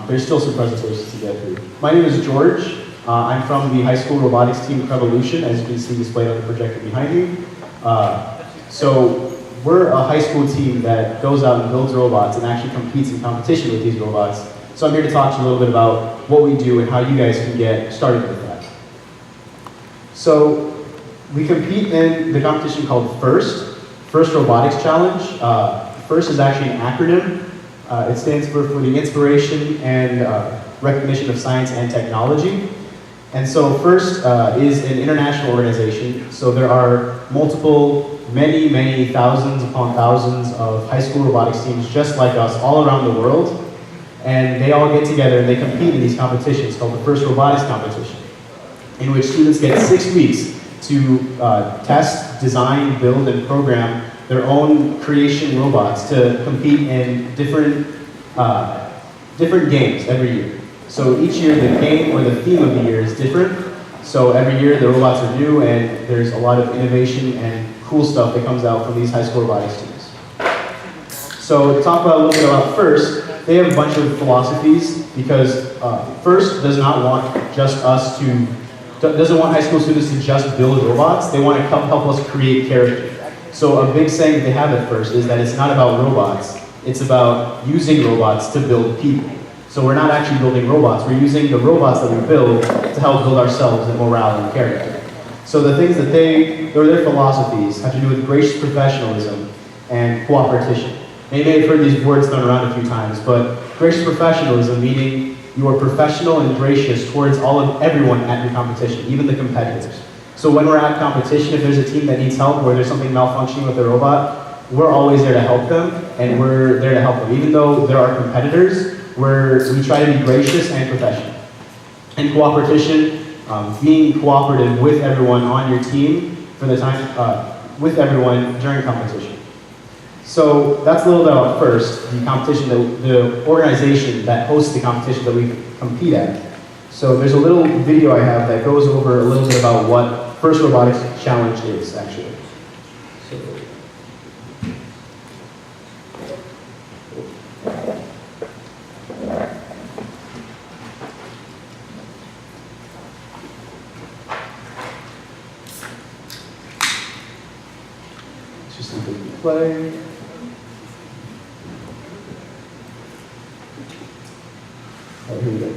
there's still some presentations to get through. My name is George. I'm from the high school robotics team at Revolution, as you can see displayed on the projector behind me. So we're a high school team that goes out and builds robots and actually competes in competition with these robots. So I'm here to talk to you a little bit about what we do and how you guys can get started with that. So we compete in the competition called FIRST Robotics Challenge. FIRST is actually an acronym. It stands for the inspiration and recognition of science and technology. And so FIRST is an international organization. So there are many thousands upon thousands of high school robotics teams just like us all around the world. And they all get together and they compete in these competitions called the FIRST Robotics Competition, in which students get 6 weeks to test, design, build, and program their own creation robots to compete in different games every year. So each year the game or the theme of the year is different. So every year the robots are new and there's a lot of innovation and cool stuff that comes out from these high school robotics teams. So to talk about a little bit about FIRST, they have a bunch of philosophies because FIRST does not want doesn't want high school students to just build robots. They want to help us create character. So a big saying that they have at FIRST is that it's not about robots, it's about using robots to build people. So we're not actually building robots, we're using the robots that we build to help build ourselves in morale and character. So the things that their philosophies have to do with gracious professionalism and cooperation. You may have heard these words thrown around a few times, but gracious professionalism meaning you are professional and gracious towards everyone at your competition, even the competitors. So when we're at competition, if there's a team that needs help or there's something malfunctioning with their robot, we're always there to help them, and we're there to help them. Even though there are competitors, we try to be gracious and professional. And cooperation, being cooperative with everyone on your team for the time, with everyone during competition. So that's a little bit about FIRST, the competition, the organization that hosts the competition that we compete at. So there's a little video I have that goes over a little bit about what FIRST Robotics Challenge is, actually. Let's just simply play. Oh, here we go.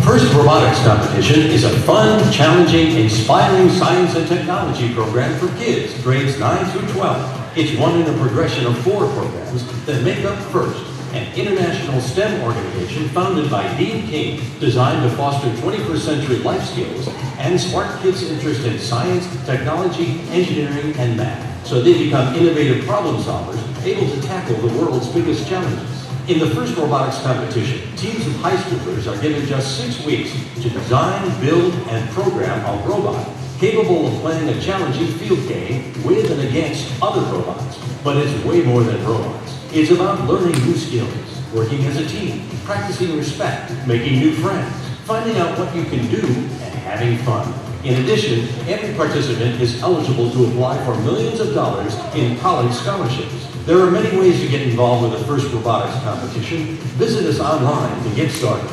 FIRST Robotics Competition is a fun, challenging, inspiring science and technology program for kids, grades 9 through 12. It's one in a progression of 4 programs that make up FIRST, an international STEM organization founded by Dean King, designed to foster 21st century life skills and spark kids' interest in science, technology, engineering, and math, so they become innovative problem solvers, able to tackle the world's biggest challenges. In the FIRST Robotics Competition, teams of high schoolers are given just 6 weeks to design, build, and program a robot capable of playing a challenging field game with and against other robots. But it's way more than robots. It's about learning new skills, working as a team, practicing respect, making new friends, finding out what you can do, and having fun. In addition, every participant is eligible to apply for millions of dollars in college scholarships. There are many ways to get involved with the FIRST Robotics Competition. Visit us online to get started.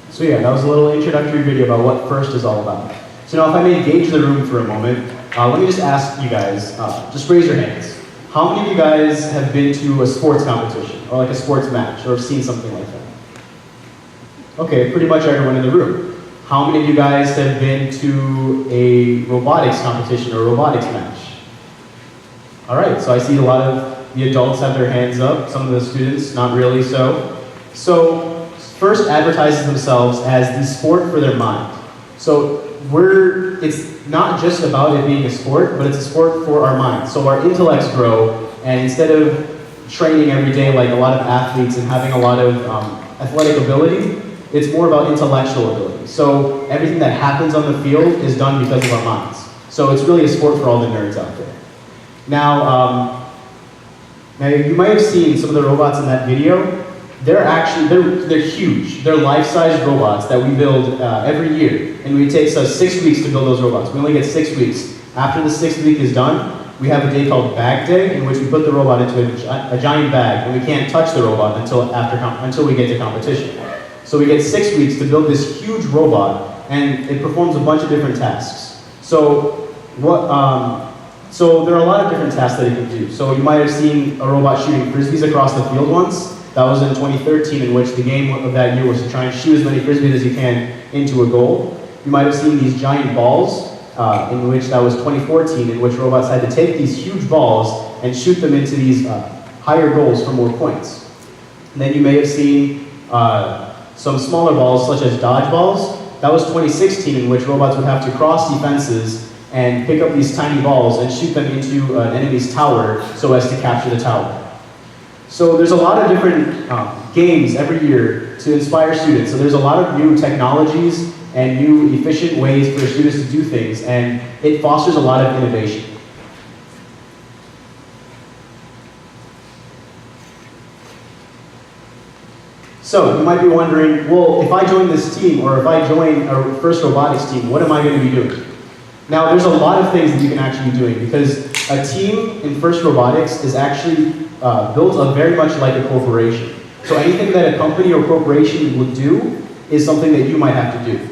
So yeah, that was a little introductory video about what FIRST is all about. So now if I may engage the room for a moment, let me just ask you guys, just raise your hands. How many of you guys have been to a sports competition, or like a sports match, or have seen something like that? Okay, pretty much everyone in the room. How many of you guys have been to a robotics competition or a robotics match? All right, so I see a lot of the adults have their hands up, some of the students not really so. So FIRST advertises themselves as the sport for their mind. So it's not just about it being a sport, but it's a sport for our minds. So our intellects grow, and instead of training every day like a lot of athletes and having a lot of athletic ability, it's more about intellectual ability. So everything that happens on the field is done because of our minds. So it's really a sport for all the nerds out there. Now you might have seen some of the robots in that video. they're huge. They're life-size robots that we build every year, and it takes us 6 weeks to build those robots. We only get 6 weeks. After the 6th week is done, we have a day called Bag Day, in which we put the robot into a giant bag, and we can't touch the robot until we get to competition. So we get 6 weeks to build this huge robot, and it performs a bunch of different tasks. So there are a lot of different tasks that it can do. So you might have seen a robot shooting frisbees across the field once. That was in 2013, in which the game of that year was to try and shoot as many frisbees as you can into a goal. You might have seen these giant balls, in which that was 2014, in which robots had to take these huge balls and shoot them into these higher goals for more points. And then you may have seen some smaller balls, such as dodgeballs. That was 2016, in which robots would have to cross defenses and pick up these tiny balls and shoot them into an enemy's tower so as to capture the tower. So there's a lot of different games every year to inspire students. So there's a lot of new technologies and new efficient ways for students to do things, and it fosters a lot of innovation. So you might be wondering, well, if I join this team, or if I join a FIRST Robotics team, what am I going to be doing? Now, there's a lot of things that you can actually be doing, because a team in FIRST Robotics is actually built very much like a corporation. So anything that a company or corporation would do is something that you might have to do.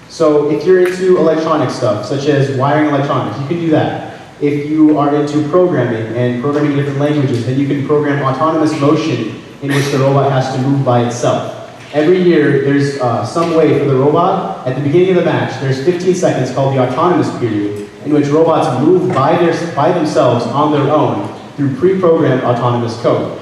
So if you're into electronic stuff, such as wiring electronics, you can do that. If you are into programming and programming different languages, then you can program autonomous motion in which the robot has to move by itself. Every year, there's some way for the robot, at the beginning of the match, there's 15 seconds called the autonomous period, in which robots move by themselves on their own through pre-programmed autonomous code.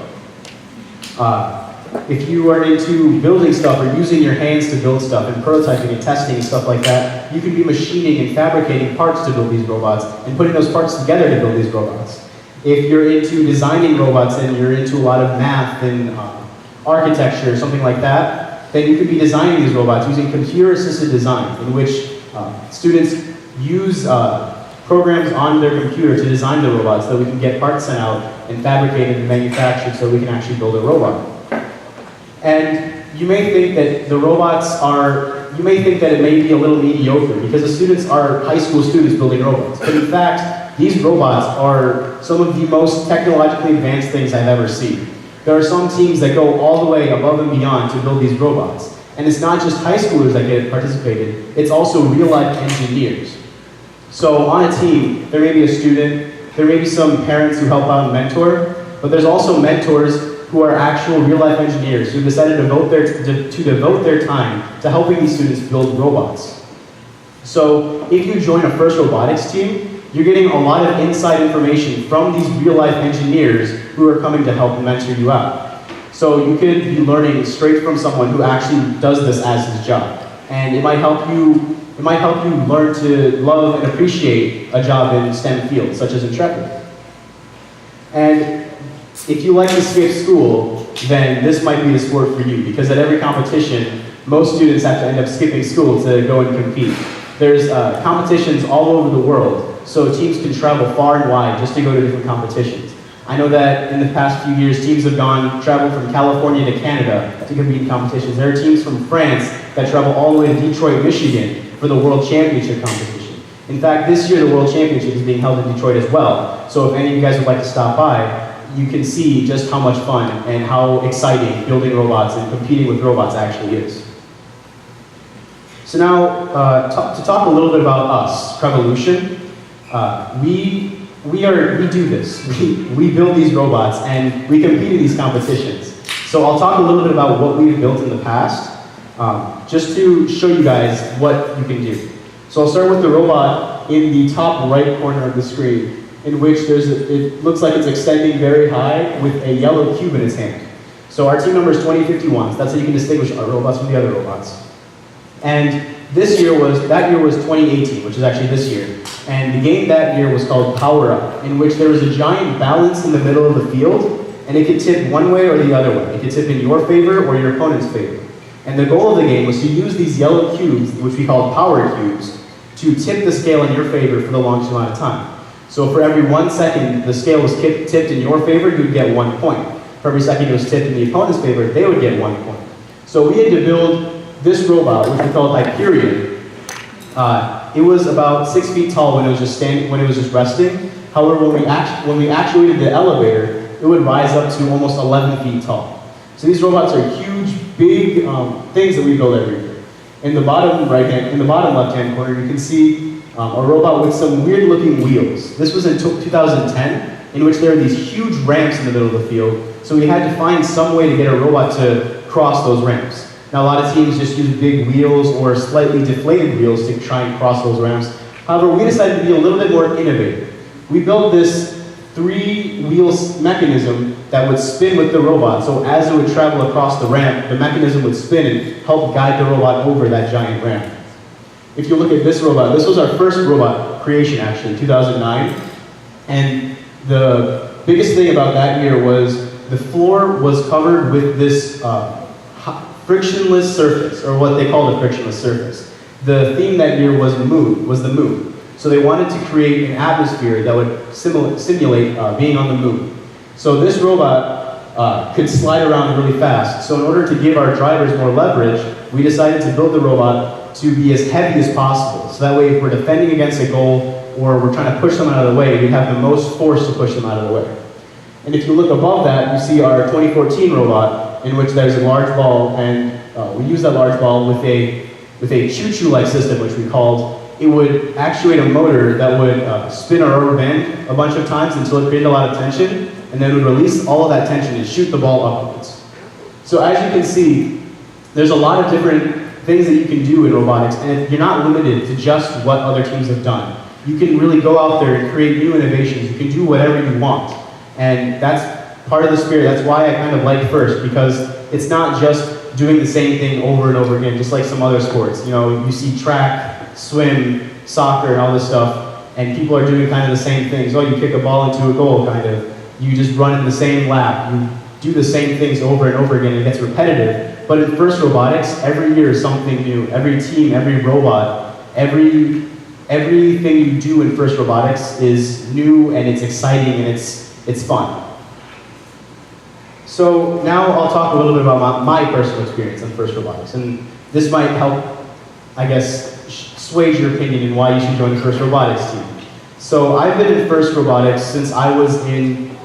If you are into building stuff or using your hands to build stuff and prototyping and testing and stuff like that, you can be machining and fabricating parts to build these robots and putting those parts together to build these robots. If you're into designing robots and you're into a lot of math and architecture or something like that, then you could be designing these robots using computer-assisted design, in which students use programs on their computer to design the robots so that we can get parts sent out and fabricated and manufactured so we can actually build a robot. And you may think that you may think that it may be a little mediocre because the students are high school students building robots. But in fact, these robots are some of the most technologically advanced things I've ever seen. There are some teams that go all the way above and beyond to build these robots. And it's not just high schoolers that get participated, it's also real-life engineers. So on a team, there may be a student, there may be some parents who help out and mentor, but there's also mentors who are actual real-life engineers who decided to devote their time to helping these students build robots. So if you join a FIRST Robotics team, you're getting a lot of inside information from these real-life engineers who are coming to help and mentor you out. So you could be learning straight from someone who actually does this as his job. And it might help you learn to love and appreciate a job in STEM fields, such as Intrepid. And if you like to skip school, then this might be the sport for you, because at every competition, most students have to end up skipping school to go and compete. There's competitions all over the world, so teams can travel far and wide just to go to different competitions. I know that in the past few years, teams have traveled from California to Canada to compete in competitions. There are teams from France that travel all the way to Detroit, Michigan for the World Championship competition. In fact, this year the World Championship is being held in Detroit as well, so if any of you guys would like to stop by, you can see just how much fun and how exciting building robots and competing with robots actually is. So now, to talk a little bit about us, Prevolution, we do this. We build these robots and we compete in these competitions. So I'll talk a little bit about what we've built in the past, just to show you guys what you can do. So I'll start with the robot in the top right corner of the screen, in which it looks like it's extending very high with a yellow cube in its hand. So our team number is 2051, so that's how you can distinguish our robots from the other robots. And that year was 2018, which is actually this year. And the game that year was called Power Up, in which there was a giant balance in the middle of the field, and it could tip one way or the other way. It could tip in your favor or your opponent's favor. And the goal of the game was to use these yellow cubes, which we called power cubes, to tip the scale in your favor for the longest amount of time. So for every 1 second the scale was tipped in your favor, you would get 1 point. For every second it was tipped in the opponent's favor, they would get 1 point. So we had to build this robot, which we called Hyperion. It was about 6 feet tall when it was just standing, when it was just resting. However, when we actuated the elevator, it would rise up to almost 11 feet tall. So these robots are huge, big things that we build every year. In the bottom left-hand corner, you can see a robot with some weird-looking wheels. This was in 2010, in which there were these huge ramps in the middle of the field. So we had to find some way to get a robot to cross those ramps. Now, a lot of teams just use big wheels or slightly deflated wheels to try and cross those ramps. However, we decided to be a little bit more innovative. We built this 3-wheel mechanism that would spin with the robot. So as it would travel across the ramp, the mechanism would spin and help guide the robot over that giant ramp. If you look at this robot, this was our first robot creation actually, 2009. And the biggest thing about that year was the floor was covered with this frictionless surface, or what they called a frictionless surface. The theme that year was the moon. So they wanted to create an atmosphere that would simulate being on the moon. So this robot could slide around really fast. So in order to give our drivers more leverage, we decided to build the robot to be as heavy as possible. So that way, if we're defending against a goal or we're trying to push them out of the way, we'd have the most force to push them out of the way. And if you look above that, you see our 2014 robot, in which there's a large ball, and we use that large ball with a choo-choo-like system, which we called. It would actuate a motor that would spin our rubber band a bunch of times until it created a lot of tension, and then would release all of that tension and shoot the ball upwards. So as you can see, there's a lot of different things that you can do in robotics, and you're not limited to just what other teams have done. You can really go out there and create new innovations. You can do whatever you want. And that's part of the spirit. That's why I kind of like FIRST, because it's not just doing the same thing over and over again, just like some other sports. You know, you see track, swim, soccer, and all this stuff, and people are doing kind of the same things. Oh, you kick a ball into a goal, kind of. You just run in the same lap. You do the same things over and over again. It gets repetitive. But in FIRST Robotics, every year is something new. Every team, every robot, everything you do in FIRST Robotics is new, and it's exciting, and it's fun. So now I'll talk a little bit about my personal experience on FIRST Robotics, and this might help, I guess, sway your opinion in why you should join the FIRST Robotics team. So I've been in FIRST Robotics since I was in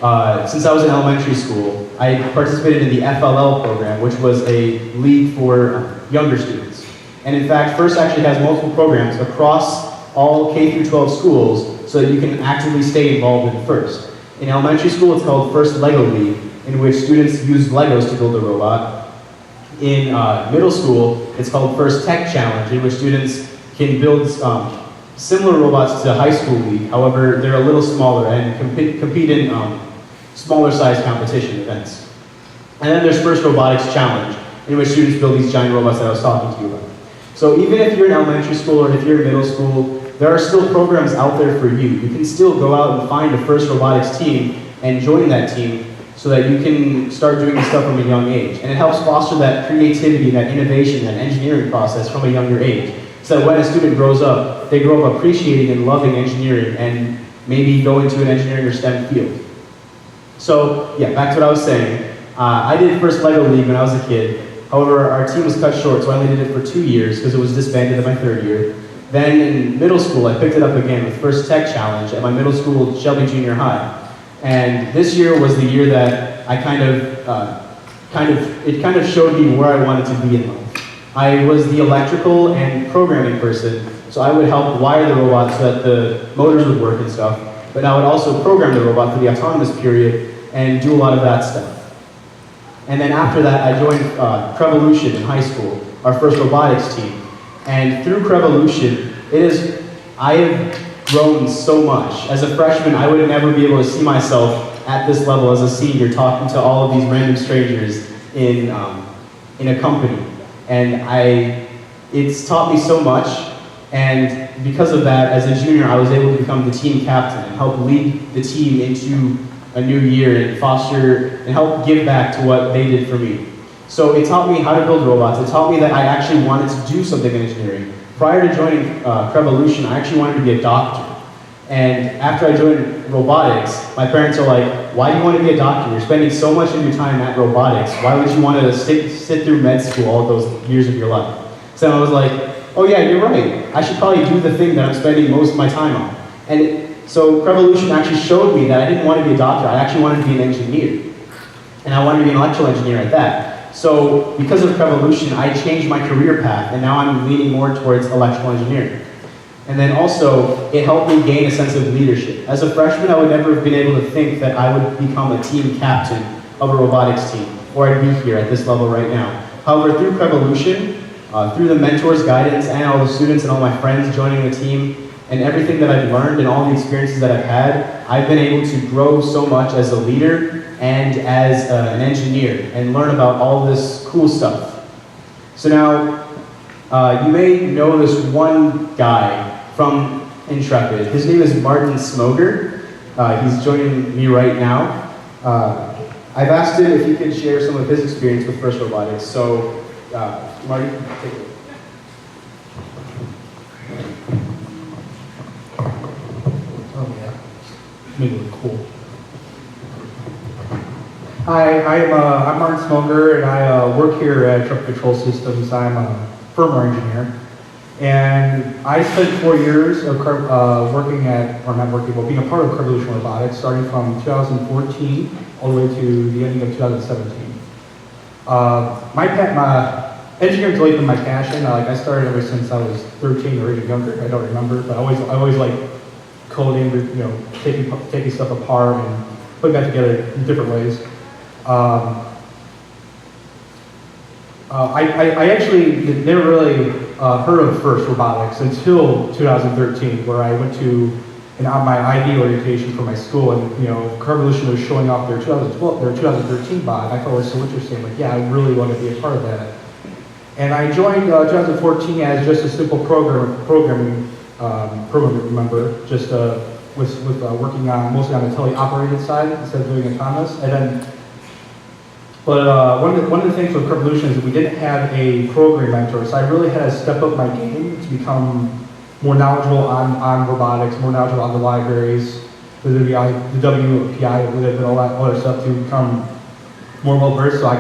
elementary school. I participated in the FLL program, which was a league for younger students. And in fact, FIRST actually has multiple programs across all K through 12 schools so that you can actively stay involved in FIRST. In elementary school, it's called FIRST Lego League, in which students use Legos to build a robot. In middle school, it's called FIRST Tech Challenge, in which students can build similar robots to high school league. However, they're a little smaller and compete in smaller size competition events. And then there's FIRST Robotics Challenge, in which students build these giant robots that I was talking to you about. So even if you're in elementary school or if you're in middle school, there are still programs out there for you. You can still go out and find a FIRST Robotics team and join that team so that you can start doing this stuff from a young age. And it helps foster that creativity, that innovation, that engineering process from a younger age. So that when a student grows up, they grow up appreciating and loving engineering and maybe go into an engineering or STEM field. So yeah, back to what I was saying. I did FIRST Lego League when I was a kid. However, our team was cut short, so I only did it for 2 years because it was disbanded in my 3rd year. Then in middle school, I picked it up again with FIRST Tech Challenge at my middle school, Shelby Junior High. And this year was the year that I kind of showed me where I wanted to be in life. I was the electrical and programming person, so I would help wire the robot so that the motors would work and stuff. But I would also program the robot for the autonomous period and do a lot of that stuff. And then after that, I joined Crevolution in high school, our FIRST Robotics team. And through Crevolution, I have grown so much. As a freshman, I would never be able to see myself at this level as a senior, talking to all of these random strangers in a company. And it's taught me so much, and because of that, as a junior, I was able to become the team captain and help lead the team into a new year and foster and help give back to what they did for me. So it taught me how to build robots. It taught me that I actually wanted to do something in engineering. Prior to joining Crevolution, I actually wanted to be a doctor. And after I joined robotics, my parents are like, why do you want to be a doctor? You're spending so much of your time at robotics. Why would you want to sit through med school all those years of your life? So I was like, oh yeah, you're right. I should probably do the thing that I'm spending most of my time on. And so Revolution actually showed me that I didn't want to be a doctor. I actually wanted to be an engineer. And I wanted to be an electrical engineer at that. So because of Revolution, I changed my career path, and now I'm leaning more towards electrical engineering. And then also, it helped me gain a sense of leadership. As a freshman, I would never have been able to think that I would become a team captain of a robotics team, or I'd be here at this level right now. However, through Revolution, through the mentors' guidance and all the students and all my friends joining the team, and everything that I've learned and all the experiences that I've had, I've been able to grow so much as a leader and as an engineer and learn about all this cool stuff. So now, you may know this one guy from Intrepid. His name is Martin Smoger. He's joining me right now. I've asked him if he could share some of his experience with FIRST Robotics. So, Marty, take it. Oh yeah, make it look cool. Hi, I'm Martin Smoger, and I work here at Truck Control Systems. I'm a firmware engineer. And I spent 4 years of being a part of Revolution Robotics, starting from 2014 all the way to the ending of 2017. Engineering's always been my passion. I started ever since I was 13 or even younger. I don't remember, but I always liked coding, taking stuff apart and putting that together in different ways. I actually never really heard of FIRST Robotics until 2013, where I went to my IB orientation for my school, and Revolution was showing off their 2013 bot. I thought it was so interesting. Like, yeah, I really want to be a part of that. And I joined 2014 as just a simple programming member, just with working on mostly on the teleoperated side instead of doing autonomous. But one of the things with Revolution is that we didn't have a program mentor, so I really had to step up my game to become more knowledgeable on robotics, more knowledgeable on the libraries, the WPI, and all that other stuff to become more well versed, so I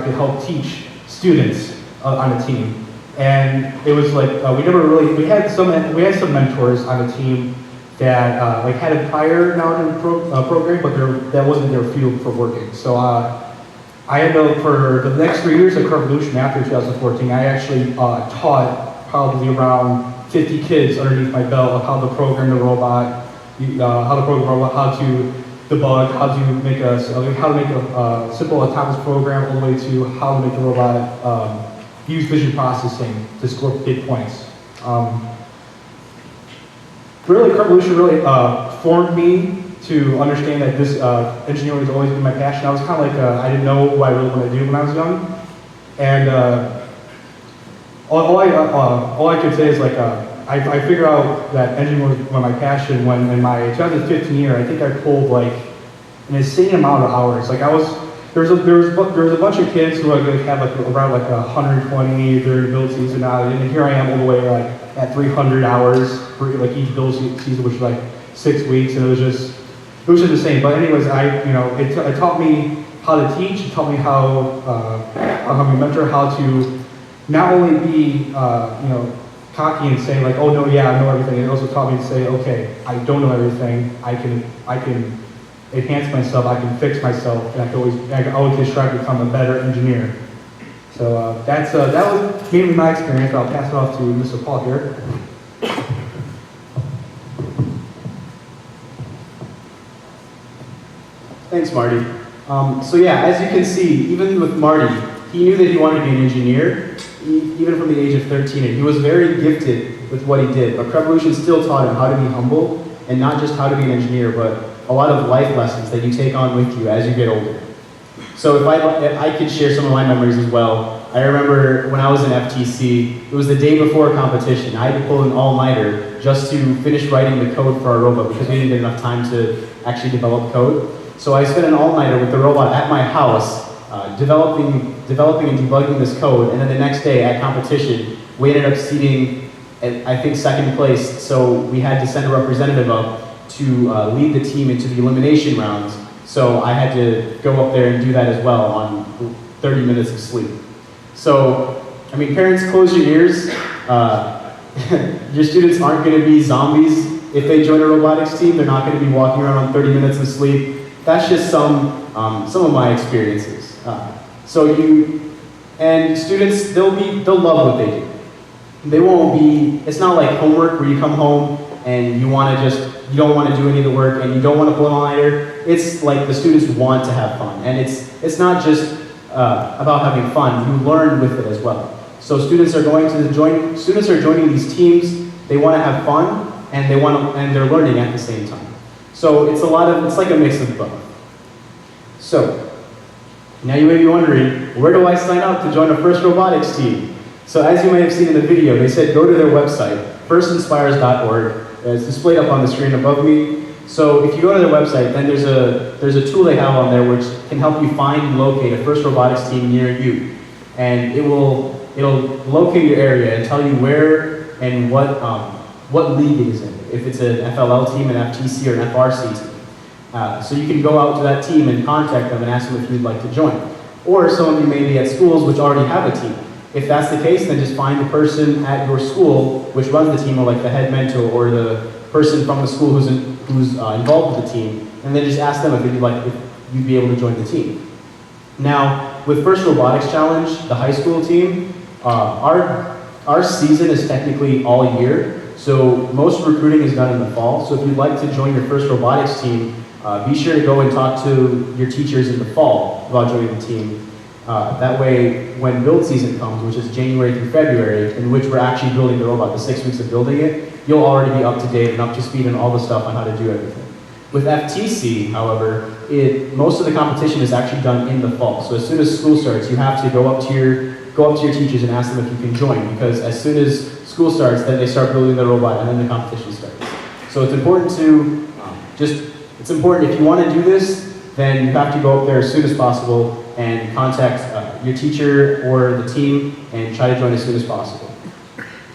could help teach students on the team. And it was like we had some mentors on the team that had a prior knowledge of programming, but that wasn't their field for working. So I ended up, for the next 3 years of Revolution after 2014, I actually taught probably around 50 kids underneath my belt of how to program the robot, how to debug, how to make a simple autonomous program, all the way to how to make the robot use vision processing to score big points. Really, Revolution really formed me to understand that this engineering has always been my passion. I was kind of like, I didn't know what I really wanted to do when I was young. And all I could say is I figured out that engineering was my passion when in my 2015 year, I think I pulled like an insane amount of hours. There was a bunch of kids who have around 120 during build season now, and here I am all the way at 300 hours for each build season, which is 6 weeks, and it was just insane. But anyways, it taught me how to teach. It taught me how to mentor, how to not only be cocky and say oh no, yeah, I know everything. It also taught me to say, okay, I don't know everything. I can enhance myself. I can fix myself, and I can always try to become a better engineer. So that was mainly my experience. I'll pass it off to Mr. Paul here. Thanks, Marty. So yeah, as you can see, even with Marty, he knew that he wanted to be an engineer, even from the age of 13, and he was very gifted with what he did. But Revolution still taught him how to be humble, and not just how to be an engineer, but a lot of life lessons that you take on with you as you get older. So if I could share some of my memories as well. I remember when I was in FTC, it was the day before a competition. I had to pull an all-nighter just to finish writing the code for our robot because we didn't get enough time to actually develop code. So I spent an all-nighter with the robot at my house, developing and debugging this code, and then the next day at competition, we ended up seating, I think, second place, so we had to send a representative up to lead the team into the elimination rounds So I had to go up there and do that as well on 30 minutes of sleep. So, I mean, parents, close your ears. Your students aren't going to be zombies if they join a robotics team. They're not going to be walking around on 30 minutes of sleep. That's just some of my experiences. And students, they'll love what they do. They won't be, it's not like homework where you come home and you don't want to do any of the work and you don't want to pull an all-nighter. It's like the students want to have fun. And it's not just about having fun, you learn with it as well. So students are joining these teams, they want to have fun and they're learning at the same time. So it's like a mix of both. So, now you may be wondering, where do I sign up to join a FIRST Robotics team? So as you may have seen in the video, they said go to their website, firstinspires.org. It's displayed up on the screen above me. So if you go to their website, then there's a tool they have on there which can help you find and locate a FIRST Robotics team near you. And it'll locate your area and tell you where and what league it is in. If it's an FLL team, an FTC, or an FRC team. So you can go out to that team and contact them and ask them if you'd like to join. Or some of you may be at schools which already have a team. If that's the case, then just find the person at your school which runs the team, or like the head mentor or the person from the school who's involved with the team, and then just ask them if you'd be able to join the team. Now, with FIRST Robotics Challenge, the high school team, our season is technically all year, so most recruiting is done in the fall. So if you'd like to join your FIRST Robotics team, be sure to go and talk to your teachers in the fall about joining the team. That way, when build season comes, which is January through February, in which we're actually building the robot, the 6 weeks of building it, you'll already be up to date and up to speed on all the stuff on how to do everything. With FTC, however, most of the competition is actually done in the fall. So as soon as school starts, you have to go up to your teachers and ask them if you can join, because as soon as school starts, then they start building the robot and then the competition starts. So it's important if you want to do this, then you have to go up there as soon as possible and contact your teacher or the team and try to join as soon as possible.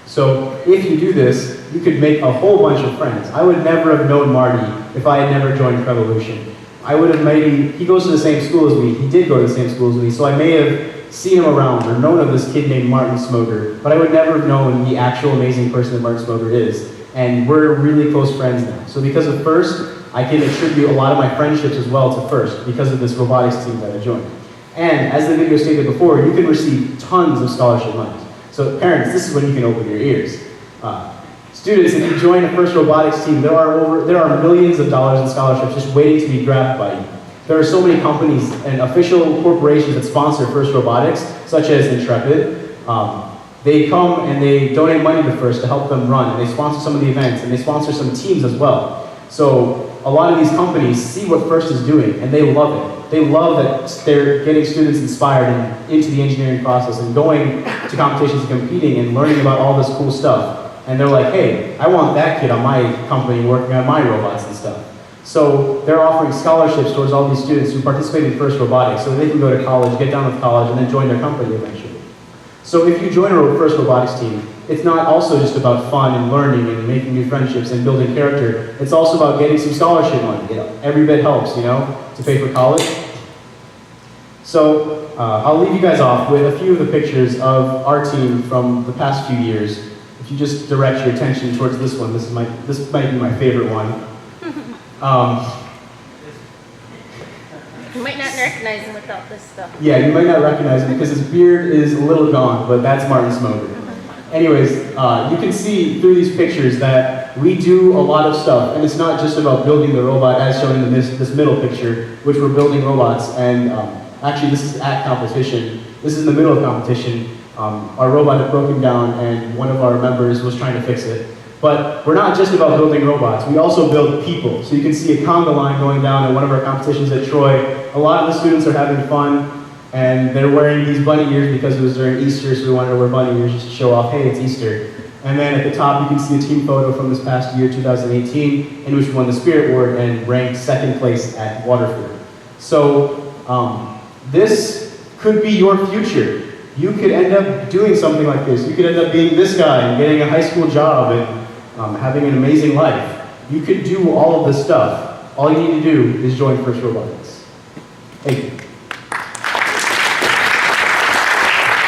So if you do this, you could make a whole bunch of friends. I would never have known Marty if I had never joined Revolution. He goes to the same school as me, he did go to the same school as me, so I may have seen him around or known of this kid named Martin Smoger, but I would never have known the actual amazing person that Martin Smoger is. And we're really close friends now. So because of FIRST, I can attribute a lot of my friendships as well to FIRST because of this robotics team that I joined. And as the video stated before, you can receive tons of scholarship money. So parents, this is when you can open your ears. Students, if you join a FIRST Robotics team, there are millions of dollars in scholarships just waiting to be grabbed by you. There are so many companies and official corporations that sponsor FIRST Robotics, such as Intrepid. They come and they donate money to FIRST to help them run, and they sponsor some of the events, and they sponsor some teams as well. So a lot of these companies see what FIRST is doing, and they love it. They love that they're getting students inspired into the engineering process and going to competitions and competing and learning about all this cool stuff. And they're like, hey, I want that kid on my company working on my robots and stuff. So they're offering scholarships towards all these students who participate in FIRST Robotics so they can go to college, get done with college, and then join their company eventually. So if you join a FIRST Robotics team, it's not also just about fun and learning and making new friendships and building character. It's also about getting some scholarship money. Every bit helps, to pay for college. So I'll leave you guys off with a few of the pictures of our team from the past few years. If you just direct your attention towards this one, this might be my favorite one. You might not recognize him without this stuff. Yeah, you might not recognize him because his beard is a little gone, but that's Martin Smoger. Anyways, you can see through these pictures that we do a lot of stuff, and it's not just about building the robot as shown in this middle picture, which we're building robots, and actually this is at competition. This is in the middle of competition. Our robot had broken down and one of our members was trying to fix it. But we're not just about building robots, we also build people. So you can see a conga line going down at one of our competitions at Troy. A lot of the students are having fun, and they're wearing these bunny ears because it was during Easter, so we wanted to wear bunny ears just to show off, hey, it's Easter. And then at the top you can see a team photo from this past year, 2018, in which we won the Spirit Award and ranked 2nd place at Waterford. So this could be your future. You could end up doing something like this. You could end up being this guy and getting a high school job and having an amazing life. You could do all of this stuff. All you need to do is join FIRST Robotics. Thank you.